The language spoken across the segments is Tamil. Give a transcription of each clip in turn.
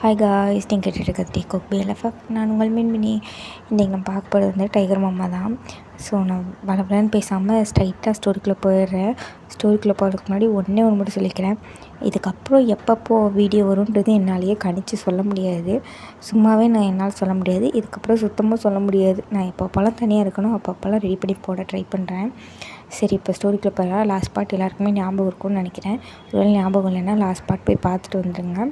ஹாய் காய்ஸ், நீங்கள் கேட்டுட்டு டீ குக் பிஎல்எஃப்எஃப். நான் உங்கள் மின்மினி. இன்றைக்கி நம்ம பார்க்க போகிறது வந்து டைகர் மாமா தான். ஸோ நான் வளவலன்னு பேசாமல் ஸ்ட்ரைட்டாக ஸ்டோரிக்குள்ளே போயிடுறேன். ஸ்டோரிக்குள்ளே போகிறதுக்கு முன்னாடி ஒன்றே ஒன்று மட்டும் சொல்லிக்கிறேன். இதுக்கப்புறம் எப்பப்போ வீடியோ வரும்ன்றது என்னாலேயே கணிச்சு சொல்ல முடியாது. சும்மாவே என்னால் சொல்ல முடியாது. இதுக்கப்புறம் சுத்தமாக சொல்ல முடியாது. நான் எப்பப்போலாம் தனியாக இருக்கணும் அப்பப்போலாம் ரெடி பண்ணி போட ட்ரை பண்ணுறேன். சரி, இப்போ ஸ்டோரிக்குள்ளே போயிடலாம். லாஸ்ட் பார்ட் எல்லாருக்குமே ஞாபகம் இருக்கும்னு நினைக்கிறேன். ஒருவேளை ஞாபகம் இல்லைன்னா லாஸ்ட் பார்ட் போய் பார்த்துட்டு வந்துடுங்க.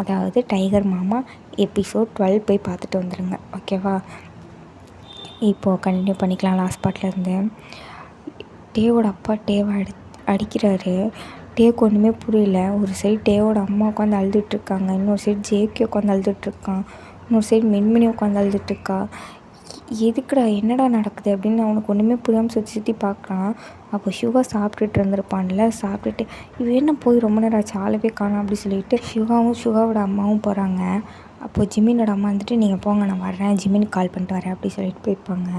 அதாவது டைகர் மாமா எபிசோட் 12 போய் பார்த்துட்டு வந்துடுங்க, ஓகேவா? இப்போது கண்டினியூ பண்ணிக்கலாம் லாஸ்ட் பார்ட்லேருந்து. டேவோட அப்பா டேவை அடிக்கிறாரு. டேவுக்கு ஒன்றுமே புரியல. ஒரு சைடு டேவோட அம்மா உட்காந்து அழுதுட்டுருக்காங்க, இன்னொரு சைடு ஜேகே உட்காந்து அழுதுட்டுருக்கான், இன்னொரு சைடு மின்மினி உட்காந்து அழுதுட்டுருக்கா. எதுக்குடா, என்னடா நடக்குது அப்படின்னு அவனுக்கு ஒன்றுமே புரியாமல் சுற்றி சுற்றி பார்க்குறான். அப்போ சிவா சாப்பிட்டுட்டு இருந்திருப்பான்ல. சாப்பிட்டுட்டு இவன் என்ன போய் ரொம்ப நேரம் ஆச்சு, ஆளவே காணோம் அப்படி சொல்லிட்டு சிவாவோட அம்மாவும் போகிறாங்க. அப்போது ஜிமினோட அம்மா வந்துட்டு நீங்கள் போங்க, நான் வர்றேன், ஜிமினுக்கு கால் பண்ணிட்டு வரேன் அப்படி சொல்லிட்டு போயிருப்பாங்க.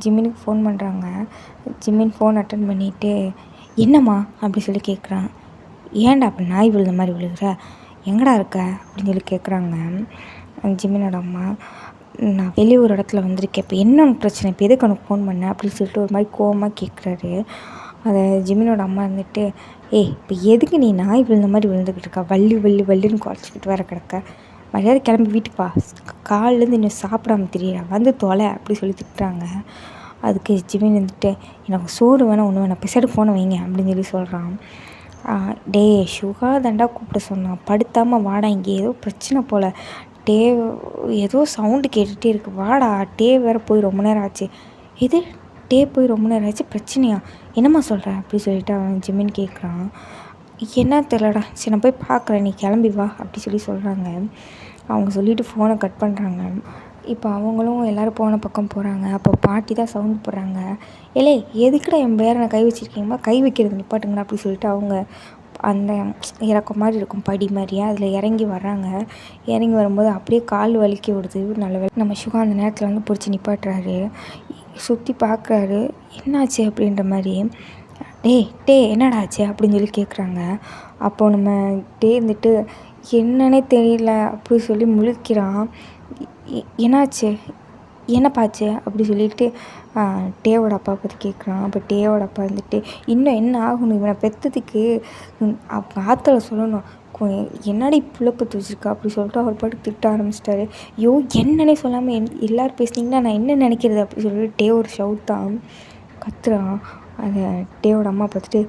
ஜிமினுக்கு ஃபோன் பண்ணுறாங்க. ஜிமின் ஃபோன் அட்டன் பண்ணிவிட்டு என்னம்மா அப்படி சொல்லி கேட்குறான். ஏன்டா அப்படி நாய் விழுந்த மாதிரி விழுகிற, எங்கடா இருக்க அப்படின்னு சொல்லி கேட்குறாங்க. ஜிமினோட அம்மா, நான் வெளியே ஒரு இடத்துல வந்திருக்கேன், இப்போ என்ன உனக்கு பிரச்சனை, இப்போ எதுக்கு உனக்கு ஃபோன் பண்ணேன் அப்படின்னு சொல்லிட்டு ஒரு மாதிரி கோவமாக கேட்குறாரு. அதை ஜிமினோட அம்மா இருந்துட்டு, இப்போ எதுக்கு நீ நாய் விழுந்த மாதிரி விழுந்துக்கிட்டு இருக்கா, வள்ளின்னு குறைச்சிக்கிட்டு வர கிடக்க, மரியாதை கிளம்பி வீட்டுக்கு வா, காலிலேருந்து இன்னும் சாப்பிடாம தெரியல, வந்து தொலை அப்படி சொல்லி திட்டுறாங்க. அதுக்கு ஜிமின் வந்துட்டு, எனக்கு சோறு வேணாம் ஒன்று வேணாம், பெசாடு ஃபோனை வைங்க அப்படின்னு சொல்லி சொல்கிறான். டே சுகா தண்டா கூப்பிட சொன்னான், படுத்தாமல் வாடா, இங்கே ஏதோ பிரச்சனை போல், ஏதோ சவுண்டு கேட்டுகிட்டே இருக்குது, வாடா, வேறு போய் ரொம்ப நேரம் ஆச்சு. இது போய் ரொம்ப நேரம் ஆச்சு, பிரச்சனையா, என்னம்மா சொல்கிற அப்படி சொல்லிட்டு அவன் ஜிமின் கேட்குறான். என்ன தெரியலடா, சரி நான் போய் பார்க்குறேன், நீ கிளம்பி வா அப்படி சொல்லி சொல்கிறாங்க. அவங்க சொல்லிவிட்டு ஃபோனை கட் பண்ணுறாங்க. இப்போ அவங்களும் எல்லோரும் போன பக்கம் போகிறாங்க. அப்போ பாட்டி தான் சவுண்ட் போடுறாங்க. எதுக்குடா என் பேரனை கை வச்சுருக்கீங்கம்மா, கை வைக்கிறது நிப்பாட்டுங்களா அப்படி சொல்லிட்டு அவங்க அந்த இறக்கம் மாதிரி இருக்கும், படி மாதிரியே, அதில் இறங்கி வர்றாங்க. இறங்கி வரும்போது அப்படியே கால் வலிக்கி விடுது. நல்ல வேலை நம்ம சுகா அந்த நேரத்தில் வந்து பிடிச்சி நிப்பாட்டுறாரு. சுற்றி பார்க்குறாரு, என்னாச்சு அப்படின்ற மாதிரி. என்னடா ஆச்சு அப்படின்னு சொல்லி கேட்குறாங்க. அப்போது நம்ம இருந்துட்டு என்னன்னே தெரியல அப்படி சொல்லி முழிக்கிறான். என்னாச்சு, என்னப்பாச்சு அப்படி சொல்லிட்டு டேவோட அப்பா பற்றி கேட்குறான். அப்போ டேவோட அப்பா வந்துட்டு, இன்னும் என்ன ஆகணும், இவனை பெற்றதுக்கு அவங்க ஆற்றுல சொல்லணும், என்னடி புள்ள பற்றி வச்சுருக்கா அப்படி சொல்லிட்டு அவர் பாட்டு திட்ட ஆரம்பிச்சிட்டாரு. என்னன்னே சொல்லாமல் எல்லோரும் பேசுனீங்கன்னா நான் என்ன நினைக்கிறது அப்படி சொல்லிட்டு டே ஒரு ஷவுத்தான் கத்துறான். அதை டேவோட அம்மா பார்த்துட்டு,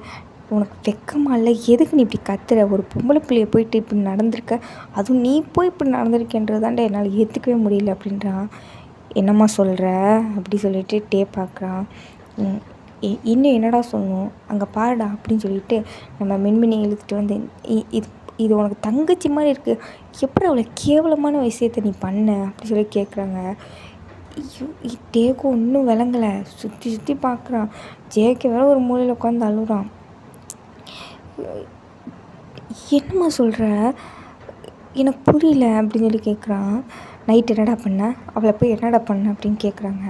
உனக்கு வெக்கமா இல்லை, எதுக்கு நீ இப்படி கத்துற, ஒரு பொம்பளை பிள்ளைய போயிட்டு இப்படி நடந்திருக்க, அதுவும் நீ போய் இப்படி நடந்திருக்கேன்றதாண்டா என்னால் ஏற்றுக்கவே முடியல அப்படின்றான். என்னம்மா சொல்கிற அப்படி சொல்லிட்டு டே பார்க்குறான். இன்னும் என்னடா சொல்லணும், அங்கே பாருடா அப்படின்னு சொல்லிட்டு நம்ம மின்மினி இழுத்துட்டு வந்து, இது உனக்கு தங்கச்சி மாதிரி இருக்குது, எப்படி அவ்வளோ கேவலமான விஷயத்தை நீ பண்ண அப்படி சொல்லி கேட்குறாங்க. டேக்கு ஒன்றும் விளங்கலை, சுற்றி பார்க்குறான். ஜேகே வேற ஒரு மூலையில் உட்காந்து அழுகுறான். என்னம்மா சொல்கிற, எனக்கு புரியல அப்படின்னு சொல்லி கேட்குறான். நைட் என்னடா பண்ண, அவளை போய் என்னடா பண்ண அப்படின்னு கேட்குறாங்க.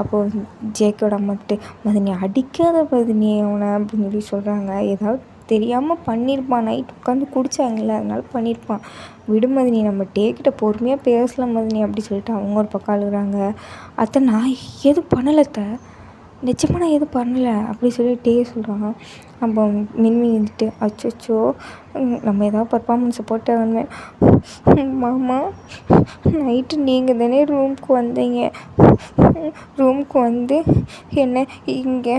அப்போது ஜேகேயோட அம்மாக்கிட்ட, மதினி அடிக்காத மதினி அவனை அப்படின்னு சொல்லி சொல்கிறாங்க. ஏதாவது தெரியாமல் பண்ணியிருப்பான், நைட் உட்காந்து குடித்தாங்கல்ல அதனால பண்ணியிருப்பான், விடு மதினி, நம்ம டேக்கிட்ட பொறுமையாக பேசலாம் மதினி அப்படி சொல்லிட்டு அவங்க ஒரு பக்கம் அழுகுறாங்க. அத்தை நான் எதுவும் பண்ணலத்த, நிச்சயமாக நான் எதுவும் பண்ணலை அப்படி சொல்லி சொல்கிறான். அப்போ மின்மினி வந்துட்டு, அச்சோ நம்ம ஏதாவது பர்ஃபார்மன்ஸை போட்டாங்கன்னு, மாமா நைட்டு நீங்கள் தானே ரூமுக்கு வந்தீங்க, ரூமுக்கு வந்து என்ன இங்கே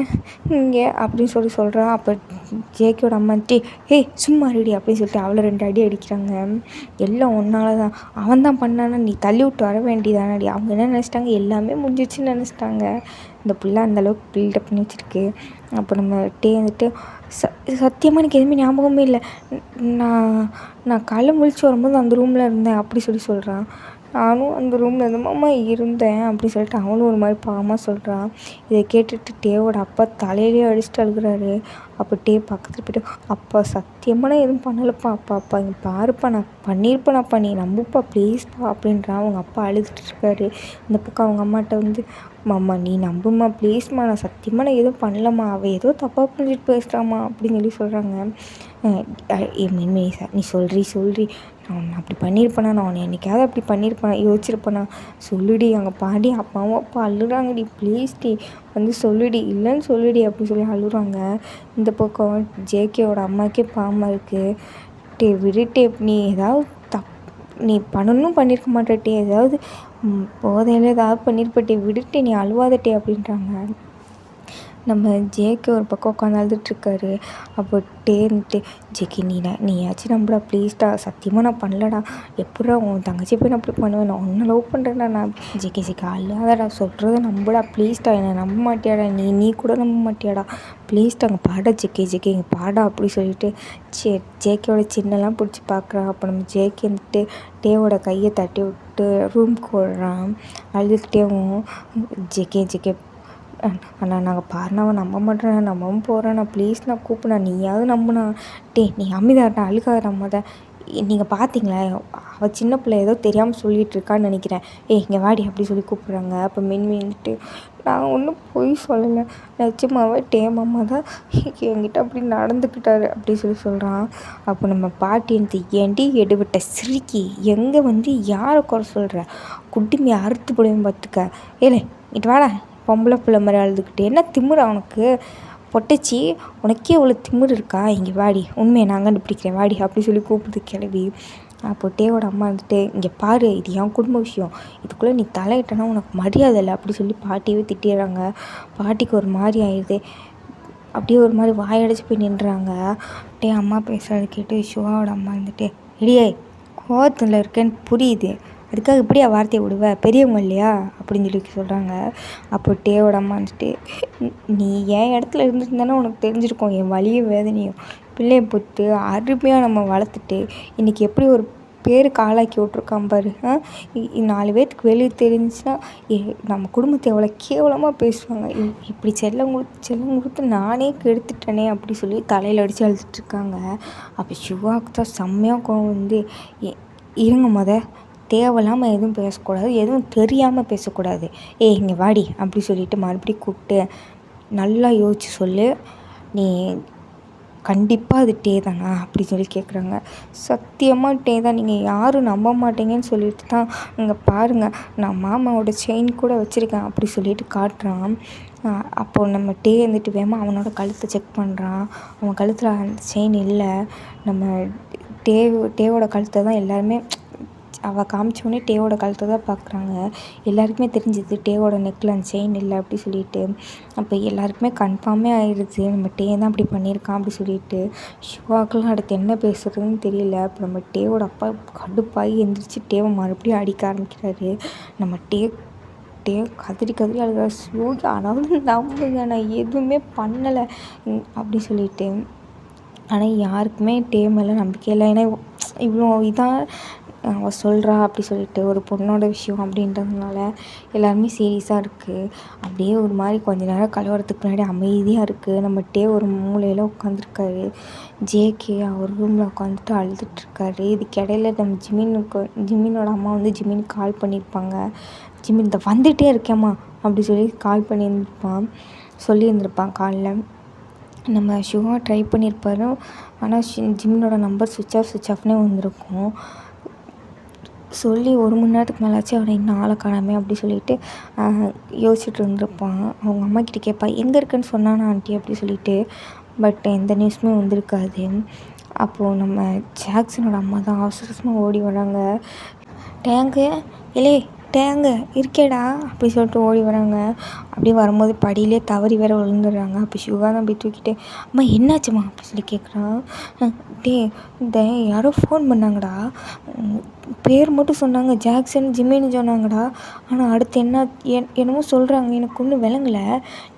அப்படின்னு சொல்லி சொல்கிறான். அப்போ ஜேகேயோட அம்மா வந்துட்டு, சும்மா ரெடி அப்படின்னு சொல்லிட்டு அவளை 2 அடி அடிக்கிறாங்க. எல்லாம் ஒன்றால தான், அவன் தான் பண்ணானா, நீ தள்ளி விட்டு வர வேண்டியதானடி. அவங்க என்ன நினச்சிட்டாங்க, எல்லாமே முடிஞ்சிச்சுன்னு நினச்சிட்டாங்க. இந்த பிள்ளை அந்தளவுக்கு பில்டப் பண்ணி வச்சுருக்கு. அப்போ நம்ம வந்துட்டு, சத்தியமாக எனக்கு எதுவுமே ஞாபகமே இல்லை, நான் காலைல முழிச்சு வரும்போது அந்த ரூமில் இருந்தேன் அப்படி சொல்கிறான். நானும் அந்த ரூமில் இருந்தமாம்மா இருந்தேன் அப்படி சொல்லிட்டு அவனும் ஒரு மாதிரி பாவமாக சொல்கிறான். இதை கேட்டுட்டு டேவோட அப்பா தலையிலே அடிச்சுட்டு அழுகுறாரு. அப்போ பக்கத்தில் போய்ட்டு, அப்பா சத்தியமாக நான் எதுவும் பண்ணலப்பா, அப்பா இங்கே பாருப்பா, நான் பண்ணியிருப்பேனாப்பா, நீ நம்புப்பா ப்ளீஸ்ப்பா அப்படின்றான். அவங்க அப்பா அழுதுட்டு இருக்காரு. இந்த பக்கம் அவங்க அம்மாட்ட வந்து, மாமா நீ நம்புமா ப்ளீஸ்மா, நான் சத்தியமாக நான் எதுவும் பண்ணலம்மா, அவள் ஏதோ தப்பாக புரிஞ்சுட்டு பேசுகிறாம்மா அப்படின்னு சொல்லி சொல்கிறாங்க. மின்மினி சார் நீ சொல்றி நான் உன்னை அப்படி பண்ணியிருப்பேனா, நான் உன்னை என்னைக்காவது அப்படி பண்ணியிருப்பேனா, யோசிச்சிருப்பேனா, சொல்லுடி அங்கே பாடி அம்மாவும் அப்பா அழுறாங்கடி, ப்ளீஸ்டி வந்து சொல்லுடி, இல்லைன்னு சொல்லுடி அப்படின்னு சொல்லி அழுறாங்க. இந்த பக்கம் ஜேகேவோட அம்மாக்கே பாவமாக இருக்குது. விடுட்டே நீ ஏதாவது நீ பண்ணியிருக்க மாட்டே, ஏதாவது போதையில் ஏதாவது பண்ணியிருப்பட்டே, விடுட்டே நீ அழுவாதட்டே அப்படின்றாங்க. நம்ம ஜேகே ஒரு பக்கம் உட்காந்து அழுதுட்ருக்காரு. அப்போ டேன்ட்டு ஜேகே நீயாச்சும் நம்புடா ப்ளீஸ்டா, சத்தியமாக நான் பண்ணலடா, எப்படா உன் தங்கச்சி போய் நான் அப்படி பண்ணுவேன், நான் ஒன்றை லவ் பண்ணுறேன்டா நான். ஜேகே அழுகாதடா, சொல்கிறத நம்புடா ப்ளீஸ்டா, என்னை நம்ப மாட்டியாடா, நீ கூட நம்ப மாட்டியாடா, ப்ளீஸ்டா அங்கே பாடா ஜேகே இங்கே பாடா அப்படி சொல்லிட்டு ஜேகேவோட சின்னலாம் பிடிச்சி பார்க்குறான். அப்போ நம்ம ஜேகே வந்துட்டு டேவோட கையை தட்டி விட்டு ரூம்க்கு ஓடுறான். அழுதுகிட்டேவும் ஜேகே அண்ணா நாங்கள் பாருண்ணா, நம்ப மாட்டேண்ணா, நம்பவும் போகிறேண்ணா, ப்ளீஸ் நான் கூப்பிட்ண்ணா, நீயாவது நம்புண்ணா. நீ அமைதியாண்ணா, அழுகாதடா மொத. நீங்கள் பார்த்தீங்களா, அவள் சின்ன பிள்ளை ஏதோ தெரியாமல் சொல்லிகிட்டு இருக்கான்னு நினைக்கிறேன், இங்கே வாடி அப்படி சொல்லி கூப்பிட்றாங்க. அப்போ மின்மின்ட்டு நான் ஒன்றும் பொய் சொல்லலை, நிஜமாவே மாமா தான் என்கிட்ட அப்படி நடந்துக்கிட்டாரு அப்படி சொல்லி சொல்கிறான். அப்போ நம்ம பாட்டி ஏண்டி எடுவிட்ட சிரிக்கி எங்கே வந்து யாரை குறை சொல்கிற, குட்டிமே அறுத்து போடுவேன் பார்த்துக்க, ஏலே இட்டு வாடா, பொம்பளை பிள்ளை மாதிரி அழுதுகிட்டு, என்ன திமிரு அவனுக்கு பொட்டச்சி, உனக்கே அவ்வளோ திமிரு இருக்கா, இங்கே வாடி, உண்மையை நான் கண்டுபிடிக்கிறேன் வாடி அப்படி சொல்லி கூப்பிடுது கிளவி. அப்போ டேவோட அம்மா வந்துட்டு இங்கே பாரு, இது என் குடும்ப விஷயம், இதுக்குள்ளே நீ தலையிட்டனா உனக்கு மரியாதை இல்லை அப்படி சொல்லி பாட்டியவே திட்டிடுறாங்க. பாட்டிக்கு ஒரு மாதிரி ஆயிடுது, அப்படியே ஒரு மாதிரி வாயடைச்சு போய் நின்றுறாங்க. அம்மா பேசுகிறது கேட்டு சிவாவோட அம்மா வந்துட்டு இடியே கோவத்தில் இருக்கேன்னு புரியுது, அதுக்காக இப்படியா வார்த்தையை விடுவேன், பெரியவங்க இல்லையா அப்படின்னு சொல்லி சொல்கிறாங்க. அப்போ டேவோட அம்மா வந்துட்டு நீ என் இடத்துல இருந்துருந்தானே உனக்கு தெரிஞ்சிருக்கும் என் வலியும் வேதனையும், பிள்ளையை பொறுத்து அருமையாக நம்ம வளர்த்துட்டு இன்றைக்கி எப்படி ஒரு பேருக்கு ஆளாக்கி விட்ருக்கான் பாரு. 4 பேர்த்துக்கு வெளியே தெரிஞ்சுன்னா நம்ம குடும்பத்தை எவ்வளோ கேவலமாக பேசுவாங்க, இப்படி செல்லம் கொடுத்து நானே கெடுத்துட்டேனே அப்படி சொல்லி தலையில் அடித்து அழுதுட்ருக்காங்க. அப்போ சிவாவுக்கு தான் செம்மையாக கோவம் வந்து இருங்க தேவையில்லாமல் எதுவும் பேசக்கூடாது, எதுவும் தெரியாமல் பேசக்கூடாது, இங்கே வாடி அப்படி சொல்லிவிட்டு மறுபடியும் கூப்பிட்டு நல்லா யோசிச்சு சொல்லு, நீ கண்டிப்பாக அது டே தானா அப்படி சொல்லி கேட்குறாங்க. சத்தியமாக டே தான், நீங்கள் யாரும் நம்ப மாட்டீங்கன்னு சொல்லிட்டு தான் இங்கே பாருங்கள், நான் மாமாவோட செயின் கூட வச்சுருக்கேன் அப்படி சொல்லிட்டு காட்டுறான். அப்போது நம்ம டே வந்துட்டு வேமா அவனோட கழுத்தை செக் பண்ணுறான். அவன் கழுத்தில் அந்த செயின் இல்லை. நம்ம டேவோட கழுத்தை தான் எல்லாருமே அவள் காமிச்சோடனே டேவோட கழுத்தை தான் பார்க்குறாங்க. எல்லாருக்குமே தெரிஞ்சுது டேவோட நெக்கில் அந்த செயின் இல்லை அப்படி சொல்லிட்டு. அப்போ எல்லாருக்குமே கன்ஃபார்மே ஆயிடுச்சு, நம்ம டே தான் அப்படி பண்ணியிருக்கான் அப்படி சொல்லிட்டு. சிவாக்கெல்லாம் அடுத்து என்ன பேசுகிறதுன்னு தெரியல. அப்போ நம்ம டேவோட அப்பா கடுப்பாகி எந்திரிச்சு டேவை மறுபடியும் அடிக்க ஆரம்பிக்கிறாரு. நம்ம டே கதறி அழுகிற, சிவோகி அதாவது நம்புங்க நான் எதுவுமே பண்ணலை அப்படி சொல்லிட்டு. ஆனால் யாருக்குமே டே மேலே நம்பிக்கை இல்லை. ஏன்னா இவ்வளோ இதாக அவள் சொல்கிறா அப்படி சொல்லிட்டு, ஒரு பொண்ணோட விஷயம் அப்படின்றதுனால எல்லாருமே சீரியஸாக இருக்குது. அப்படியே ஒரு மாதிரி கொஞ்ச நேரம் கலவரத்துக்கு முன்னாடி அமைதியாக இருக்குது. நம்ம டே ஒரு மூலையில் உட்காந்துருக்காரு. ஜேகே அவர் ரூமில் உட்காந்துட்டு அழுதுட்டுருக்காரு. இதுக்கிடையில நம்ம ஜிமினோட அம்மா வந்து ஜிமினுக்கு கால் பண்ணியிருப்பாங்க. ஜிமின் இந்த வந்துகிட்டே இருக்கேம்மா அப்படி சொல்லி கால் சொல்லியிருந்திருப்பான் காலில். நம்ம சிவா ட்ரை பண்ணியிருப்பாரு, ஆனால் ஜிமினோட நம்பர் சுவிட்ச் ஆஃப்னே வந்திருக்கும். சொல்லி 1 மணி நேரத்துக்கு மேலாச்சு அவனை இன்னும் ஆளை காணாமே அப்படி சொல்லிட்டு யோசிச்சுட்டு இருந்திருப்பான். அவங்க அம்மா கிட்ட கேட்பா, எங்கே இருக்குன்னு சொன்னானா ஆண்டி அப்படி சொல்லிட்டு. பட் எந்த நியூஸுமே வந்திருக்காது. அப்போது நம்ம ஜாக்சனோட அம்மா தான் அவசரமாக ஓடி வராங்க. டேங்க இருக்கேடா அப்படி சொல்லிட்டு ஓடி வராங்க. அப்படியே வரும்போது படியிலே தவறி வேற விழுந்துடுறாங்க. அப்போ சிவா தான் போய் தூக்கிட்டு, அம்மா என்னாச்சும்மா அப்படி சொல்லி கேட்குறான். இந்த யாரோ ஃபோன் பண்ணாங்கடா, பேர் மட்டும் சொன்னாங்க, ஜாக்சன் ஜிமின்னு சொன்னாங்கடா, ஆனால் அடுத்து என்னமோ சொல்கிறாங்க, எனக்கு ஒன்றும் விளங்கலை,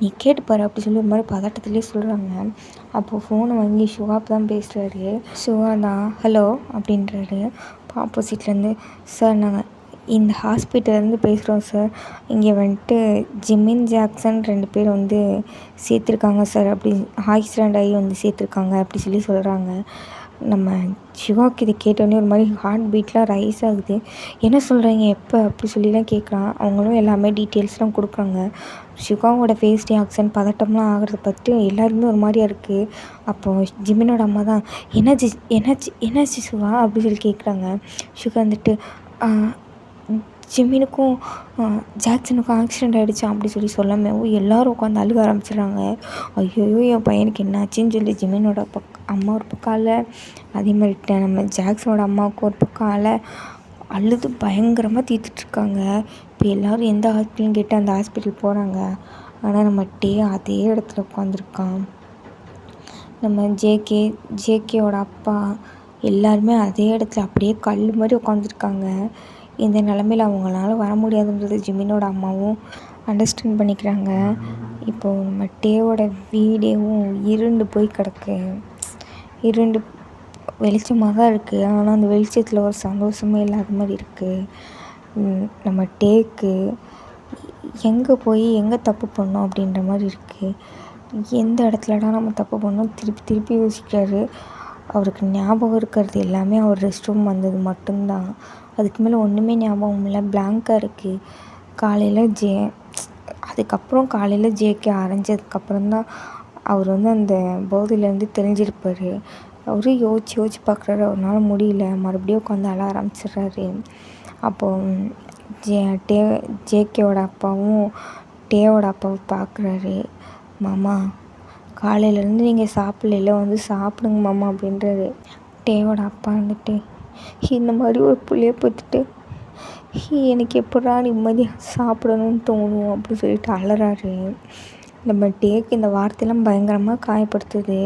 நீ கேட்டுப்பாரு அப்படி சொல்லி ஒரு மாதிரி பதட்டத்துலேயே சொல்கிறாங்க. அப்போது ஃபோனை வாங்கி சிவாப் தான் பேசுகிறாரு. சிவா தான் ஹலோ அப்படின்றாரு. ஆப்போசிட்லேருந்து, சார் நாங்கள் இந்த ஹாஸ்பிட்டல்லேருந்து பேசுகிறோம் சார், இங்கே வந்துட்டு ஜிமின் ஜாக்சன் 2 பேர் வந்து சேர்த்துருக்காங்க சார், அப்படி ஆக்சிடெண்ட் ஆகி வந்து சேர்த்துருக்காங்க அப்படி சொல்லி சொல்கிறாங்க. நம்ம சிவாவுக்கு இதை கேட்டோடனே ஒரு மாதிரி ஹார்ட் பீட்லாம் ரைஸ் ஆகுது. என்ன சொல்கிறீங்க எப்போ அப்படி சொல்லிலாம் கேட்குறான். அவங்களும் எல்லாமே டீட்டெயில்ஸ்லாம் கொடுக்குறாங்க. சிவாவோட ஃபேஸ் ரியாக்ஷன் பதட்டம்லாம் ஆகிறத பார்த்துட்டு எல்லாருமே ஒரு மாதிரியா இருக்குது. அப்போது ஜிமினோட அம்மா தான் என்னாச்சு என்னாச்சு என்னாச்சு சிவா அப்படி சொல்லி கேட்குறாங்க. சிவா வந்துட்டு ஜிமினுக்கும் ஜாக்சனுக்கும் ஆக்சிடெண்ட் ஆகிடுச்சு அப்படி சொல்லி சொல்லாமல் எல்லோரும் உட்காந்து அழுக ஆரம்பிச்சிடுறாங்க. ஐயோ என் பையனுக்கு என்னாச்சுன்னு சொல்லி ஜிமினோட அம்மா ஒரு பக்கம் அழ, அதே மாதிரி நம்ம ஜாக்சனோட அம்மாவுக்கு ஒரு பக்கம் அழ அழுது பயங்கரமாக தீர்த்துட்ருக்காங்க. இப்போ எல்லோரும் எந்த ஹாஸ்பிட்டல்னு கேட்டு அந்த ஹாஸ்பிட்டல் போகிறாங்க. ஆனால் நம்ம அதே இடத்துல உட்காந்துருக்கான். நம்ம ஜேகேவோட அப்பா எல்லாருமே அதே இடத்துல அப்படியே கல் மாதிரி உட்காந்துருக்காங்க. இந்த நிலமையில அவங்களால வர முடியாதுன்றது ஜிமினோட அம்மாவும் அண்டர்ஸ்டாண்ட் பண்ணிக்கிறாங்க. இப்போது நம்ம டேவோட வீடேவும் இருண்டு போய் கிடக்கு. இருண்டு வெளிச்சமாக தான் இருக்குது. ஆனால் அந்த வெளிச்சத்தில் ஒரு சந்தோஷமே இல்லாத மாதிரி இருக்குது. நம்ம டேக்கு எங்கே போய் எங்கே தப்பு பண்ணோம் அப்படின்ற மாதிரி இருக்குது. எந்த இடத்துலடா நம்ம தப்பு பண்ணோம் திருப்பி திருப்பி யோசிக்கிறாரு. அவருக்கு ஞாபகம் இருக்கிறது எல்லாமே அவர் ரெஸ்ட் ரூம் வந்தது மட்டும்தான். அதுக்கு மேலே ஒன்றுமே ஞாபகம் இல்லை. பிளாங்காக இருக்குது. அதுக்கப்புறம் காலையில் ஜேகே அரைஞ்சதுக்கப்புறம் தான் அவர் அந்த போதையிலேருந்து தெரிஞ்சிருப்பார். அவரும் யோசிச்சு பார்க்குறாரு. அவரால் முடியல. மறுபடியும் உட்காந்து அழ ஆரம்பிச்சிடுறாரு. அப்போது ஜேகேவோட அப்பாவும் டேவோட அப்பாவை பார்க்குறாரு. மாமா காலையிலேருந்து நீங்கள் சாப்பிடல சாப்பிடுங்க மாமா அப்படின்றாரு. டேவோட அப்பா இந்த மாதிரி ஒரு புள்ளைய பார்த்துட்டு எனக்கு எப்படா நிம்மதியாக சாப்பிடணும்னு தோணும் அப்படின்னு சொல்லிட்டு அலறாரு. நம்ம டேக்கு இந்த வார்த்தையெல்லாம் பயங்கரமாக காயப்படுத்துது.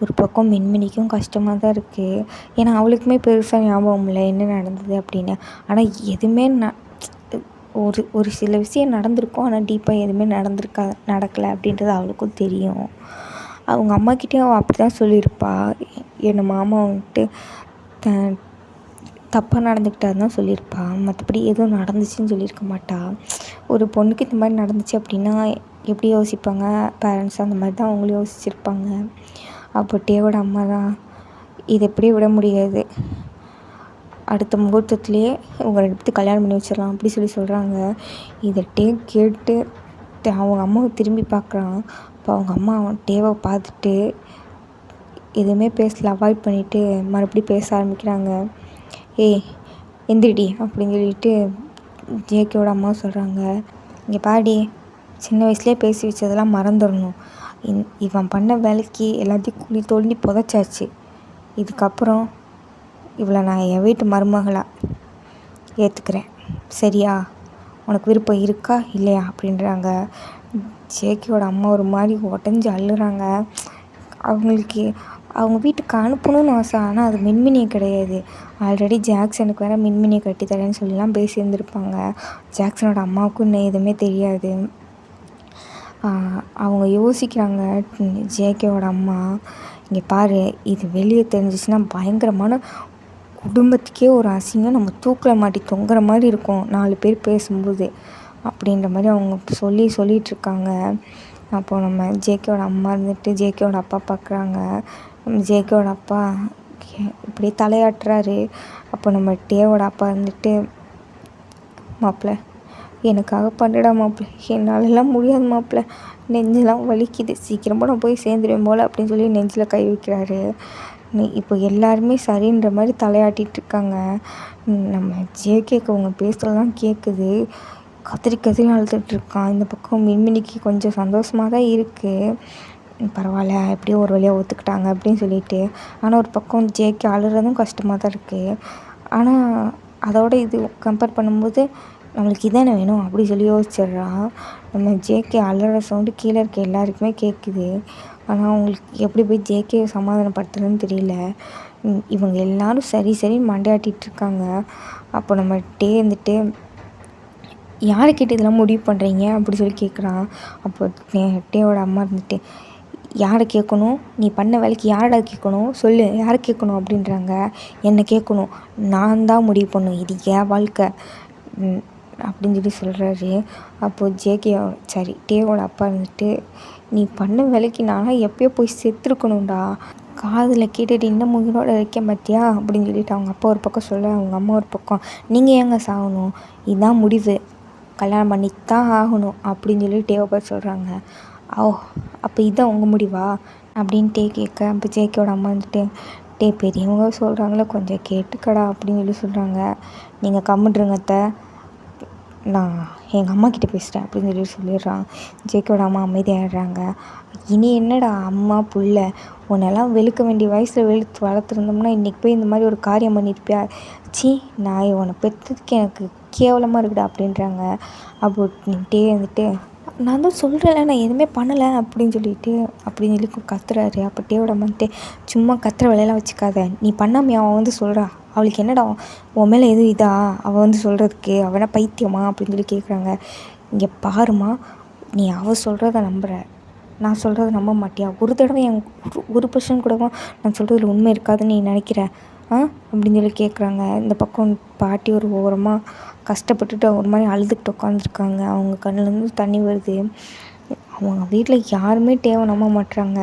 ஒரு பக்கம் மின்மினிக்கும் கஷ்டமாக தான் இருக்குது. ஏன்னா அவளுக்குமே பெருசாக ஞாபகம் இல்லை என்ன நடந்தது அப்படின்னு. ஆனால் எதுவுமே ஒரு சில விஷயம் நடந்திருக்கும். ஆனால் டீப்பாக எதுவுமே நடக்கலை அப்படின்றது அவளுக்கும் தெரியும். அவங்க அம்மாக்கிட்டேயும் அவள் அப்படி தான் சொல்லியிருப்பா. என் மாமா தப்பாக நடந்துக்கிட்டாருன்னு தான் சொல்லியிருப்பா. மற்றபடி எதுவும் நடந்துச்சுன்னு சொல்லியிருக்க மாட்டா. ஒரு பொண்ணுக்கு இந்த மாதிரி நடந்துச்சு அப்படின்னா எப்படி யோசிப்பாங்க பேரண்ட்ஸ், அந்த மாதிரி தான் அவங்களும் யோசிச்சிருப்பாங்க. அப்போ டேவோட அம்மா தான் இதை எப்படியே விட முடியாது, அடுத்த முகூர்த்தத்துலேயே இவங்க 2 பேர்த்துக்கு கல்யாணம் பண்ணி வச்சிடலாம் அப்படி சொல்கிறாங்க. இதை கேட்டு அவங்க அம்மாவை திரும்பி பார்க்குறான். அப்போ அவங்க அம்மா டேவை பார்த்துட்டு எதுவுமே பேசல, அவாய்ட் பண்ணிவிட்டு மறுபடியும் பேச ஆரம்பிக்கிறாங்க. ஏய் எந்திரிடி அப்படின்னு சொல்லிட்டு ஜேகேவோட அம்மா சொல்கிறாங்க. இங்கே பாடி சின்ன வயசுலேயே பேசி வச்சதெல்லாம் மறந்துடணும். இவன் பண்ண வேலைக்கு எல்லாத்தையும் குழி தோண்டி புதைச்சாச்சு. இதுக்கப்புறம் இவளை நான் என் வீட்டு மருமகளாக ஏற்றுக்கிறேன், சரியா? உனக்கு விருப்பம் இருக்கா இல்லையா அப்படின்றாங்க. ஜேகேவோட அம்மா ஒரு மாதிரி உடஞ்சி அழுறாங்க. அவங்களுக்கு அவங்க வீட்டுக்கு அனுப்பணும்னு ஆசை. ஆனால் அது மின்மினியை கிடையாது. ஆல்ரெடி ஜாக்சனுக்கு வேறு மின்மினியை கட்டித்தரேன்னு சொல்லிலாம் பேசியிருந்துருப்பாங்க. ஜாக்சனோட அம்மாவுக்கும் இன்னும் எதுவுமே தெரியாது. அவங்க யோசிக்கிறாங்க. ஜேகேவோட அம்மா இங்கே பாரு, இது வெளியே தெரிஞ்சிச்சுன்னா பயங்கரமான குடும்பத்துக்கே ஒரு அசிங்கம், நம்ம தூக்கில் மாட்டி தொங்குற மாதிரி இருக்கும் 4 பேர் பேசும்போது அப்படின்ற மாதிரி அவங்க சொல்லிகிட்ருக்காங்க. அப்போது நம்ம ஜேகேவோட அம்மா ஜேகேவோட அப்பா பார்க்குறாங்க. ஜேகேவோட அப்பா இப்படியே தலையாட்டுறாரு. அப்போ நம்ம டேவோட அப்பா மாப்பிள்ள எனக்காக பண்ணிடா மாப்பிள்ள, என்னாலலாம் முடியாது மாப்பிள்ள, நெஞ்செல்லாம் வலிக்குது, சீக்கிரமாக நான் போய் சேர்ந்துடுவேன் போல் அப்படின்னு சொல்லி நெஞ்சில் கை வைக்கிறாரு. இப்போ எல்லாருமே சரின்ற மாதிரி தலையாட்டிகிட்ருக்காங்க. நம்ம ஜேகேக்கு அவங்க பேசுகிறதெல்லாம் கேட்குது. கத்திரி அழுதுட்ருக்கான். இந்த பக்கம் மின்மினிக்கு கொஞ்சம் சந்தோஷமாக தான் இருக்குது. பரவாயில்ல எப்படியோ ஒரு வழியாக ஒத்துக்கிட்டாங்க அப்படின்னு சொல்லிட்டு. ஆனால் ஒரு பக்கம் ஜேகே அழுறதும் கஷ்டமாக தான் இருக்குது. ஆனால் அதோட இது கம்பேர் பண்ணும்போது நம்மளுக்கு இதானே வேணும் அப்படி சொல்லி யோசிச்சிட்றான். நம்ம ஜேகே அழுற சவுண்டு கீழே இருக்க எல்லாருக்குமே கேட்குது. ஆனால் அவங்களுக்கு எப்படி போய் ஜேகேவை சமாதானப்படுத்துறதுன்னு தெரியல. இவங்க எல்லோரும் சரின்னு மண்டையாட்டிகிட்ருக்காங்க. அப்போ நம்ம யாரை கேட்டு இதெல்லாம் முடிவு பண்ணுறீங்க அப்படி சொல்லி கேட்குறான். அப்போ டேவோட அம்மா யாரை கேட்கணும், நீ பண்ண வேலைக்கு யாரை கேட்கணும் சொல்லு, யாரை கேட்கணும் அப்படின்றாங்க. என்னை கேட்கணும், நான் தான் முடிவு பண்ணணும், இது என் வாழ்க்கை அப்படின்னு சொல்லி சொல்கிறாரு. அப்போது டேவோட அப்பா நீ பண்ண வேலைக்கு நானாக எப்போயோ போய் செத்துருக்கணும்டா, காதில் கேட்டுட்டு இன்னும் உயிரோட இருக்கேன் பார்த்தியா அப்படின்னு சொல்லிட்டு அவங்க அப்பா ஒரு பக்கம் சொல்ல, அவங்க அம்மா ஒரு பக்கம், நீங்கள் ஏங்க சாகணும், இதுதான் முடிவு, கல்யாணம் பண்ணி தான் ஆகணும் அப்படின்னு சொல்லி டேவை பார்த்து சொல்கிறாங்க. ஓ, அப்போ இதுதான் உங்கள் முடிவா அப்படின்னு கேட்க, அப்போ ஜேகேவோட அம்மா வந்துட்டு, பெரியவங்க சொல்கிறாங்களே கொஞ்சம் கேட்டுக்கடா அப்படின்னு சொல்லி சொல்கிறாங்க. நீங்கள் கம்முன்றுங்க அத்தை, நான் எங்கள் அம்மா கிட்டே பேசுகிறேன் அப்படின்னு சொல்லி சொல்லிடுறான். ஜேகேவோட அம்மா அமைதியாகிடுறாங்க. இனி என்னடா அம்மா புள்ள, உன்னெல்லாம் வெளுக்க வேண்டிய வயசில் வெளுத்து வளர்த்துருந்தோம்னா இன்றைக்கி போய் இந்த மாதிரி ஒரு காரியம் பண்ணியிருப்பியா, சி நான் உன்னை பெற்றதுக்கு எனக்கு கேவலமாக இருக்குடா அப்படின்றாங்க. அப்போ டே வந்துட்டு, நான் தான் சொல்கிறேன்ல நான் எதுவுமே பண்ணலை அப்படின்னு சொல்லி கத்துறாரு. அப்போ டேவோட வந்துட்டு, சும்மா கத்துற வேலையெல்லாம் வச்சுக்காத, நீ பண்ணாமையா அவன் வந்து சொல்கிறா, அவளுக்கு என்னடா உன் மேலே எதுவும் இதா அவள் வந்து சொல்கிறதுக்கு, அவனா பைத்தியமா அப்படின்னு சொல்லி கேட்குறாங்க. இங்கே பாருமா, நீ அவள் சொல்கிறத நம்புகிற, நான் சொல்கிறத நம்ப மாட்டியா, ஒரு தடவை என் ஒரு பர்சன்ட் கூடவும் நான் சொல்கிறதுல உண்மை இருக்காதுன்னு நீ நினைக்கிற அப்படின்னு சொல்லி கேட்குறாங்க. இந்த பக்கம் பாட்டி ஒரு ஓரமாக கஷ்டப்பட்டுட்டு ஒரு மாதிரி அழுதுகிட்டு உட்காந்துருக்காங்க. அவங்க கண்ணுலேருந்து தண்ணி வருது. அவங்க வீட்டில் யாருமே டேவை நம்ப மாட்டுறாங்க.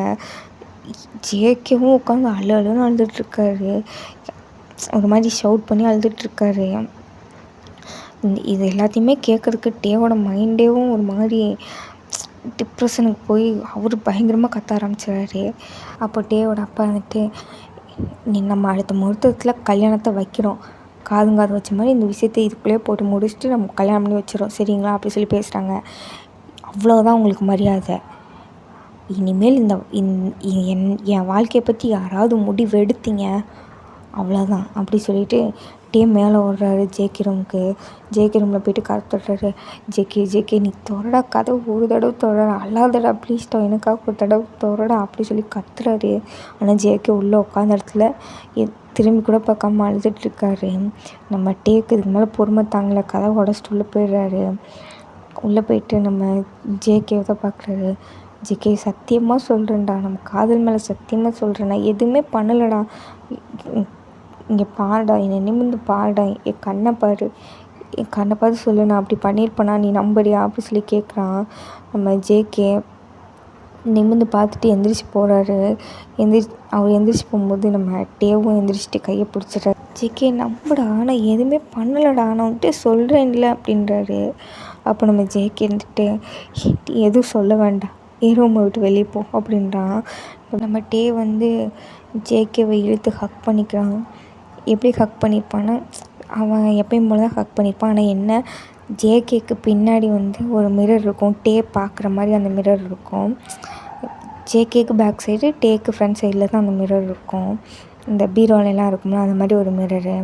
ஜேகேவும் உட்காந்து அழுன்னு அழுதுட்ருக்காரு. ஒரு மாதிரி ஷவுட் பண்ணி அழுதுட்ருக்காரு. இது எல்லாத்தையுமே கேட்குறதுக்கு டேவோட மைண்டேவும் ஒரு மாதிரி டிப்ரெஷனுக்கு போய் அவர் பயங்கரமாக கத்த ஆரம்பிச்சிடுறாரு. அப்போ டேவோட அப்பா வந்துட்டு, நீ நம்ம அடுத்த முகூர்த்தத்தில் கல்யாணத்தை வைக்கிறோம், காது வச்ச மாதிரி இந்த விஷயத்தை இதுக்குள்ளேயே போட்டு முடிச்சுட்டு நம்ம கல்யாணம் பண்ணி வச்சிடறோம் சரிங்களா அப்படி சொல்லி பேசுகிறாங்க. அவ்வளோதான் உங்களுக்கு மரியாதை, இனிமேல் என் வாழ்க்கையை பற்றி யாராவது முடிவு எடுத்தீங்க அவ்வளோதான் அப்படி சொல்லிட்டு டே மேலே ஓடுறாரு ஜேகே ரூமுக்கு. ஜேகே ரூமில் போய்ட்டு கதை தொடுறாரு. ஜேகே நீ தொடடா, கதவு ஒரு தடவை தொடடா, அல்லாதடா ப்ளீஸ்டா, எனக்காக ஒரு தடவை தொடடா அப்படி சொல்லி கத்துறாரு. ஆனால் ஜேகே உள்ளே உட்காந்த இடத்துல திரும்பி கூட பார்க்காம அழுதுட்ருக்காரு. நம்ம டேக்கு இதுக்கு மேலே பொறுமை தாங்கலை, கதவை உடச்சிட்டு உள்ளே போயிடுறாரு. உள்ளே போயிட்டு நம்ம ஜேகேவை தான் பார்க்குறாரு. ஜேகே சத்தியமாக சொல்கிறேன்டா, நம்ம காதல் மேலே சத்தியமாக சொல்கிறேன்டா, எதுவுமே பண்ணலடா, இங்கே பாருடா, என்னை நிமிர்ந்து பாருடா, என் கண்ணை பார்த்து சொல்லு, நான் அப்படி பண்ணியிருப்பேனா, நீ நம்புறியா அப்படி சொல்லி கேட்குறான். நம்ம ஜேகே நிமிர்ந்து பார்த்துட்டு எந்திரிச்சு போகிறாரு. அவர் எந்திரிச்சு போகும்போது நம்ம டேவும் எந்திரிச்சிட்டு கையை பிடிச்சிட்றாரு. ஜேகே நம்புடா, நான் எதுவுமே பண்ணலடா, நான் வந்துட்டு சொல்கிறேன்ல அப்படின்றாரு. அப்போ நம்ம ஜேகே வந்துட்டு, எதுவும் சொல்ல வேண்டாம், ரூமை விட்டு வெளியே போ அப்படின்றான். நம்ம டே வந்து ஜேகேவை இழுத்து ஹக் பண்ணிக்கிறான். எப்படி ஹக் பண்ணியிருப்பான்னா, அவன் எப்பயும் போல தான் ஹக் பண்ணியிருப்பான். ஆனால் என்ன, ஜேகேக்கு பின்னாடி வந்து ஒரு மிரர் இருக்கும், டே பார்க்குற மாதிரி அந்த மிரர் இருக்கும். ஜேகேக்கு பேக் சைடு, டேக்கு ஃப்ரண்ட் சைடில் தான் அந்த மிரர் இருக்கும். இந்த பீரோலெலாம் இருக்கும்ல அந்த மாதிரி ஒரு மிரரு.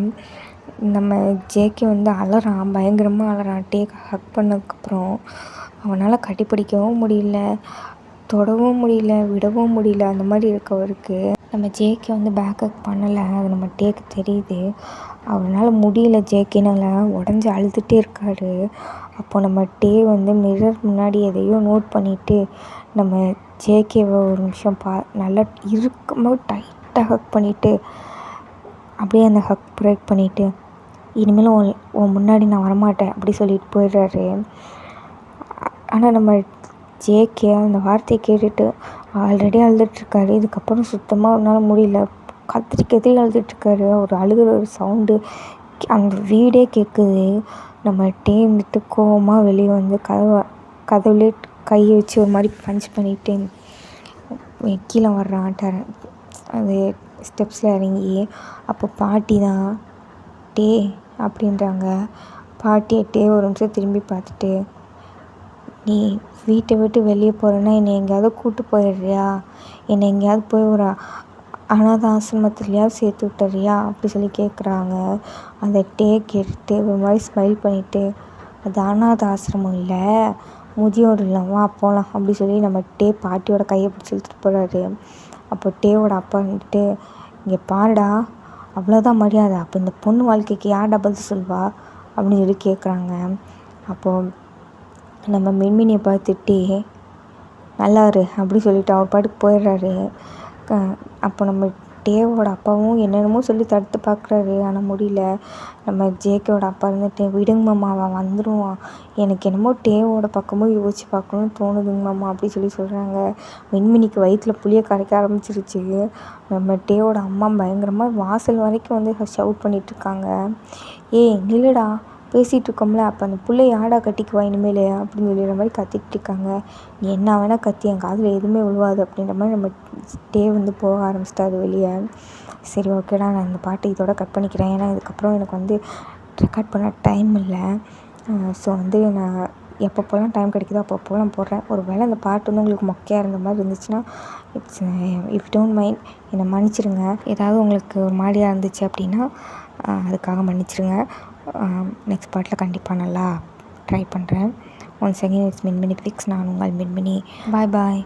நம்ம ஜேகே வந்து அலறான், பயங்கரமாக அலறான். டேக்கு ஹக் பண்ணதுக்கப்புறம் அவனால் கட்டிப்பிடிக்கவும் முடியல, தொடவும் முடியல, விடவும் முடியல, அந்த மாதிரி இருக்கவருக்கு. நம்ம ஜேகே வந்து பேக்கப் பண்ணலை, அது நம்ம டேக்கு தெரியுது. அவனால் முடியல, ஜேகேனால் உடஞ்சி அழுதுகிட்டே இருக்காரு. அப்போ நம்ம டே வந்து மிரர் முன்னாடி எதையோ நோட் பண்ணிவிட்டு நம்ம ஜேகேவை ஒரு நிமிஷம் நல்லா இறுக்கமாக டைட்டாக ஹக் பண்ணிவிட்டு அப்படியே அந்த ஹக் பிரேக் பண்ணிவிட்டு, இனிமேல் உன் முன்னாடி நான் வரமாட்டேன் அப்படி சொல்லிட்டு போயிடுறாரு. ஆனால் நம்ம ஜேகே அந்த வார்த்தையை கேட்டுட்டு ஆல்ரெடி அழுதுட்ருக்காரு. இதுக்கப்புறம் சுத்தமாக அவனால் முடியல, கத்திரி அழுதுட்ருக்காரு. அவர் அழுகிற ஒரு சவுண்டு அந்த வீடே கேட்குது. நம்ம டே வந்துட்டு கோவமாக வெளியே வந்து கதவுலேயே கையை வச்சு ஒரு மாதிரி பஞ்ச் பண்ணிவிட்டு கீழே வர்றான். அது ஸ்டெப்ஸில் இறங்கி. அப்போ பாட்டி தான் டே அப்படின்றாங்க. பாட்டியை டே ஒரு நிமிஷம் திரும்பி பார்த்துட்டு, நீ வீட்டை விட்டு வெளியே போகிறேன்னா என்னை எங்கேயாவது கூப்பிட்டு போயிடுறியா, என்னை எங்கேயாவது போய் ஒரு அனாதை ஆசிரமத்துலையாவது சேர்த்து விட்டுறியா அப்படி சொல்லி கேட்குறாங்க. அந்த டே கேட்டுட்டு ஒரு மாதிரி ஸ்மைல் பண்ணிவிட்டு, அது அனாதை ஆசிரமம் இல்லை, முதியோர் இல்லைவா போகலாம் அப்படி சொல்லி நம்ம டே பாட்டியோட கையை பிடிச்சி இழுத்துட்டு போகிறாரு. அப்போ டேவோட அப்பா வந்துட்டு, இங்கே பாருடா, அவ்வளோதான் மரியாதை, அப்போ இந்த பொண்ணு வாழ்க்கைக்கு யார்டா பதில் சொல்வா அப்படின்னு சொல்லி கேட்குறாங்க. அப்போது நம்ம மின்மினியை பார்த்துட்டு நல்லாரு அப்படி சொல்லிவிட்டு அவர் பாட்டுக்கு போயிடுறாரு. அப்போ நம்ம டேவோட அப்பாவும் என்னென்னமோ சொல்லி தடுத்து பார்க்குறாரு. ஆனால் முடியல. நம்ம ஜேகேவோட அப்பா இருந்துட்டு, விடுங்க மாமா அவன் வந்துடுவான், எனக்கு என்னமோ டேவோட பக்கமும் யோசிச்சு பார்க்கணுன்னு தோணுதுங்க மாமா அப்படி சொல்கிறாங்க. மின்மினிக்கு வயிற்றில் புளியை கரைக்க ஆரம்பிச்சிருச்சு. நம்ம டேவோட அம்மா பயங்கரமாக வாசல் வரைக்கும் வந்து ஷவுட் பண்ணிகிட்ருக்காங்க. ஏய் நில்லுடா, பேசிகிட்டு இருக்கோம்ல, அப்போ அந்த புள்ளை யாடா கட்டிக்குவா இனிமேல் அப்படின்னு சொல்லிடுற மாதிரி கத்திட்டு இருக்காங்க. நீ என்ன வேணால் கத்தி, என் காதில் எதுவுமே விழுவாது அப்படின்ற மாதிரி நம்ம டே வந்து போக ஆரம்பிச்சிட்டாரு வெளியே. சரி ஓகேடா, நான் இந்த பாட்டு இதோட கட் பண்ணிக்கிறேன். ஏன்னா இதுக்கப்புறம் எனக்கு வந்து ரெக்கார்ட் பண்ண டைம் இல்லை. ஸோ வந்து நான் எப்பப்போலாம் டைம் கிடைக்குதோ அப்பப்போலாம் போடுறேன். ஒரு வேளை அந்த பாட்டு வந்து உங்களுக்கு மொக்கையாக இருந்த மாதிரி இருந்துச்சுன்னா இஃப் டோன்ட் மைண்ட் என்னை மன்னிச்சிடுங்க. ஏதாவது உங்களுக்கு ஒரு மாதிரியாக இருந்துச்சு அப்படின்னா அதுக்காக மன்னிச்சிடுங்க. நெக்ஸ்ட் பார்ட்டில் கண்டிப்பாக நல்லா ட்ரை பண்ணுறேன். Once again it's Minmini fix. நான் உங்கள் மின்மினி. பாய் பாய்.